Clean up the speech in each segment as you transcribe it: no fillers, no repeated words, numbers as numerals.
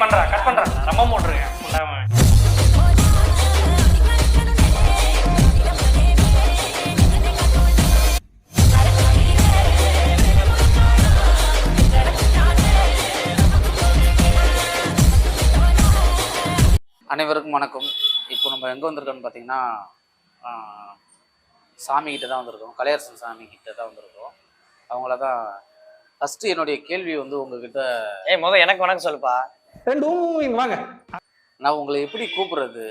பண்றா ரொம்ப போட்டுருங்க. அனைவருக்கும் வணக்கம். இப்போ நம்ம எங்கே வந்திருக்கோம்னு பார்த்தீங்கன்னா சாமிக்கிட்ட தான் வந்திருக்கோம். கலையரசன் சாமிக்கிட்ட தான் வந்திருக்கோம். அவங்கள தான் ஃபஸ்ட்டு என்னுடைய கேள்வி வந்து உங்ககிட்ட. முதல் எனக்கு வணக்கம் சொல்லுப்பா. வாங்க. நான் உங்களை எப்படி கூப்பிடுறது?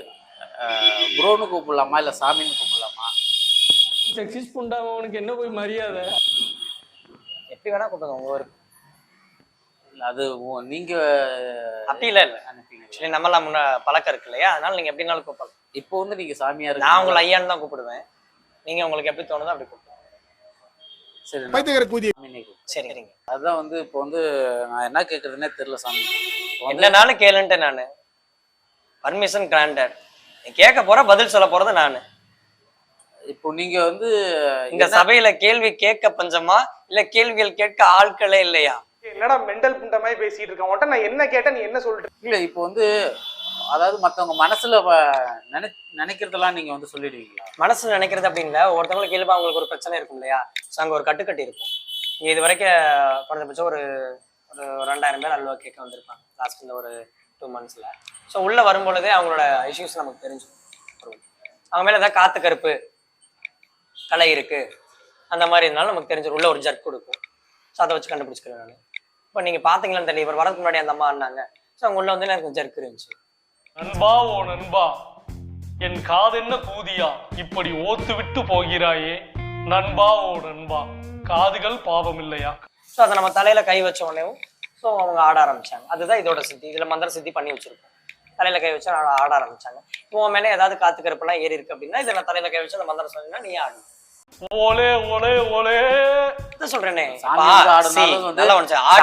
ப்ரோன்னு கூப்பிடலாமா இல்லை சாமின்னு கூப்பிடலாமா? செக்ஸிஸ் புண்டாம உனக்கு என்ன போய் மரியாதை? எப்படி வேணா கூப்பிடுங்க உங்க ஒரு. அது நீங்க அப்படி இல்லை ஆக்சுவலி நம்மளாம் முன்ன பழக்கம் இருக்கு இல்லையா, அதனால நீங்க எப்படினாலும் கூப்பிடலாம். இப்போ வந்து நீங்க சாமியா இருக்கு, நான் உங்களை ஐயான்னு தான் கூப்பிடுவேன். நீங்க உங்களுக்கு எப்படி தோணுதோ அப்படி கூப்பிடுங்க. சரி சரிங்க. அதுதான் வந்து இப்போ வந்து நான் என்ன கேட்கறதுன்னே தெரியல சாமி. என்னனாலும் கேளுன்ட்டு நானு பர்மிஷன் கிராண்டட். நீ கேட்க போற பதில் சொல்ல போறது நானு. இப்போ நீங்க வந்து இந்த சபையில கேள்வி கேட்க பஞ்சமா இல்ல கேள்விகள் கேட்க ஆட்களே இல்லையா? என்னடா மெண்டல் புண்ட மாதிரி பேசிட்டு இருக்க? உன்கிட்ட நான் என்ன கேட்டேன், நீ என்ன சொல்ற? இல்ல இப்போ வந்து அதாவது மத்தவங்க மனசுல நினைக்கிறதெல்லாம் நீங்க வந்து சொல்லிடுவீங்களா? மனசுல நினைக்கிறது அப்படின்னா ஒருத்தவங்களுக்கு இயல்பா அவங்களுக்கு ஒரு பிரச்சனை இருக்கும் இல்லையா, அங்க ஒரு கட்டுக்கட்டி இருக்கும். இங்க இது வரைக்கும் குறைஞ்சபட்சம் ஒரு 2000 பேர் அல்வா கேட்க வந்திருப்பாங்க லாஸ்ட் இந்த ஒரு 2 monthsல. ஸோ உள்ள வரும்பொழுதே அவங்களோட இஷ்யூஸ் நமக்கு தெரிஞ்சிடும். அவங்க மேல ஏதாவது காத்து கருப்பு கலை இருக்கு அந்த மாதிரி இருந்தாலும் நமக்கு தெரிஞ்சிடும். உள்ள ஒரு ஜர்க் கொடுக்கும். ஸோ அதை வச்சு கண்டுபிடிச்சிக்கிறேன் நான். இப்போ நீங்க பாத்தீங்களான்னு தெரியல, இவர் வரதுக்கு முன்னாடி அந்த அம்மா ஆனாங்க. ஸோ அவங்க உள்ள வந்து எனக்கு ஜர்க் இருந்துச்சு. நண்பா ஓ நண்பா, என் காதென்ன கூதியா இப்படி ஓத்து விட்டு போகிறாயே நண்பா ஓ நண்பா, காதுகள் பாவம் இல்லையா? ஸோ அதை நம்ம தலையில கை வச்ச உடனேவும் ஸோ அவங்க ஆட ஆரம்பிச்சாங்க. அதுதான் இதோட சித்தி. இதுல மந்திர சித்தி பண்ணி வச்சிருக்கோம். தலையில கை வச்சு ஆட ஆரம்பிச்சாங்க. இப்போ மேலே ஏதாவது காத்து கருப்பெல்லாம் ஏறி இருக்கு அப்படின்னா இதை நான் தலையில கை வச்சு அந்த மந்திரம் சொன்னீங்கன்னா நீ ஆடு. ஓலே ஓலே ஓலே சொல்றேனே.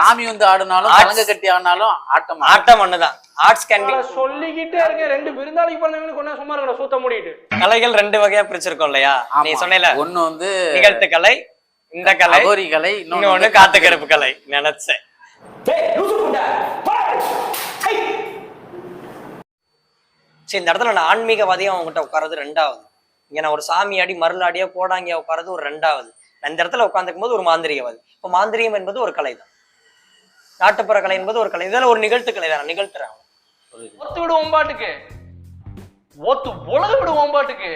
சாமி வந்து ஆடுனாலும் கலங்க கட்டி ஆடினாலும் ஆட்டம் ஒண்ணுதான். Arts can be. சொல்லிக்கிட்டே இருக்க. 2 விருந்தாளிக்கு பண்ணவங்க கொண்டா சும்மா இருக்கற சூத்த மூடிட்டு. கலைகள் 2 வகையா பிரிச்சிருக்கோம் இல்லையா? நீ சொன்னேல ஒன்னு வந்து நிகழ்த்து கலை, இந்த கலை அகோரி கலை, இன்னொன்னு காத்து கருப்பு கலை. நினைச்சேன் சரி இந்த இடத்துல நான் ஆன்மீகவாதியா அவங்ககிட்ட உட்கார்றது 2வது. இங்க நான் ஒரு சாமியாடி மருளாடியா கோடாங்கியா உட்கார்றது ஒரு 2வது. நான் இந்த இடத்துல உட்காந்துக்கும் போது ஒரு மாந்திரிகவாதி. இப்போ மாந்திரியம் என்பது ஒரு கலை தான். நாட்டுப்புற கலை என்பது ஒரு கலை. இதெல்லாம் ஒரு நிகழ்த்து கலை தான். நிகழ்த்துறேன். ஒத்து விடுவோம் பாட்டுக்கு, ஒத்து உலக விடுவோம் பாட்டுக்கு.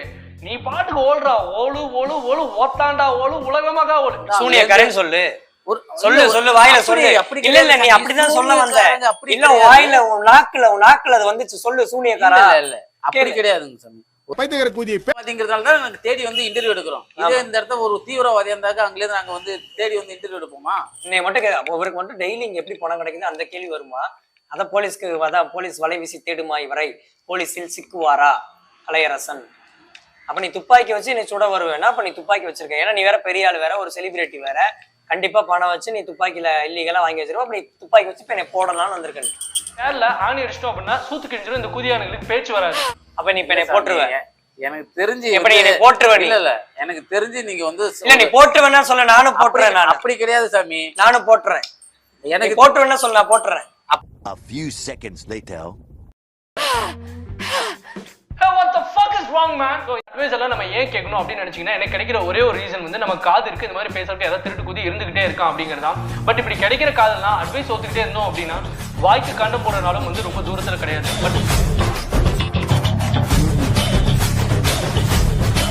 நீ பாட்டுக்கு ஓடுறா, ஓலு ஓலு ஓலு ஓத்தாண்டா ஓலு உலகமாக ஓலு. சூனியக்காரன்னு சொல்லு சொல்லு சொல்லு வாயில சொல்லு. இல்ல இல்ல நீ அப்படிதான் சொல்ல வந்த. இல்ல வாயில உன் நாக்குல அது வந்துச்சு. சொல்லு சூனியக்காரா. இல்ல அப்படி கிடையாதுங்க சாமி. அப்படிங்கிறதால தான் நாங்க தேடி வந்து இன்டர்வியூ எடுக்கிறோம். இதே இந்த இடத்துல ஒரு தீவிரவாதியா இருந்தாக்க அங்கிலேருந்து நாங்க வந்து தேடி வந்து இன்டர்வியூ எடுப்போமா? நீ மட்டும் இவருக்கு மட்டும் டெய்லி இங்க எப்படி பணம் கிடைக்குது அந்த கேள்வி வருமா? அதான் போலீஸ்க்கு அதான் போலீஸ் வலை வீசி தேடுமா இவரை, போலீஸில் சிக்குவாரா கலையரசன்? அப்ப நீ துப்பாக்கி வச்சு நீ சுட வருவேன்னா அப்ப நீ துப்பாக்கி வச்சிருக்க. ஏன்னா நீ வேற பெரிய ஆள் வேற, ஒரு செலிபிரிட்டி வேற. கண்டிப்பா பணம் வச்சு நீ துப்பாக்கியில இல்லீகலா வாங்கி வச்சிருக்கோம். அப்படி துப்பாக்கி வச்சு இப்ப என்னை போடலாம்னு வந்திருக்கேன். நேரில் ஆணி அடிச்சிட்டோம் அப்படின்னா சூத்து கிழிஞ்சிடும். இந்த குதியானுங்களுக்கு பேச்சு வராது. அப்ப நீ இப்ப என்னை போட்டுருவேன். எனக்கு தெரிஞ்சு எப்படி என்னை போட்டுருவேன்? இல்ல எனக்கு தெரிஞ்சு நீங்க வந்து இல்ல நீ போட்டுருவேன்னா சொல்ல. நானும் போட்டுறேன். நான் அப்படி கிடையாது சாமி. நானும் போட்டுறேன். எனக்கு போட்டுருவேன்னா சொல்ல, நான் போட்டுறேன். A few seconds later. What the fuck is wrong man? So advice எல்லாம் நம்ம ஏன் கேட்கணும் அப்படின்னு நினைச்சீங்கன்னா எனக்கு கிடைக்கிற ஒரே ஒரு ரீசன் வந்து நம்ம காது இருக்கு, இந்த மாதிரி பேசுறதுக்கு ஏதாவது திருட்டு குதி இருந்துகிட்டே இருக்கான் அப்படிங்கிறதான். பட் இப்படி கிடைக்கிற காதெல்லாம் அட்வைஸ் ஒத்துக்கிட்டே இருந்தோம் அப்படின்னா வாய்க்கு கண்டம் போடுறனாலும் வந்து ரொம்ப தூரத்துல கிடையாது. பட்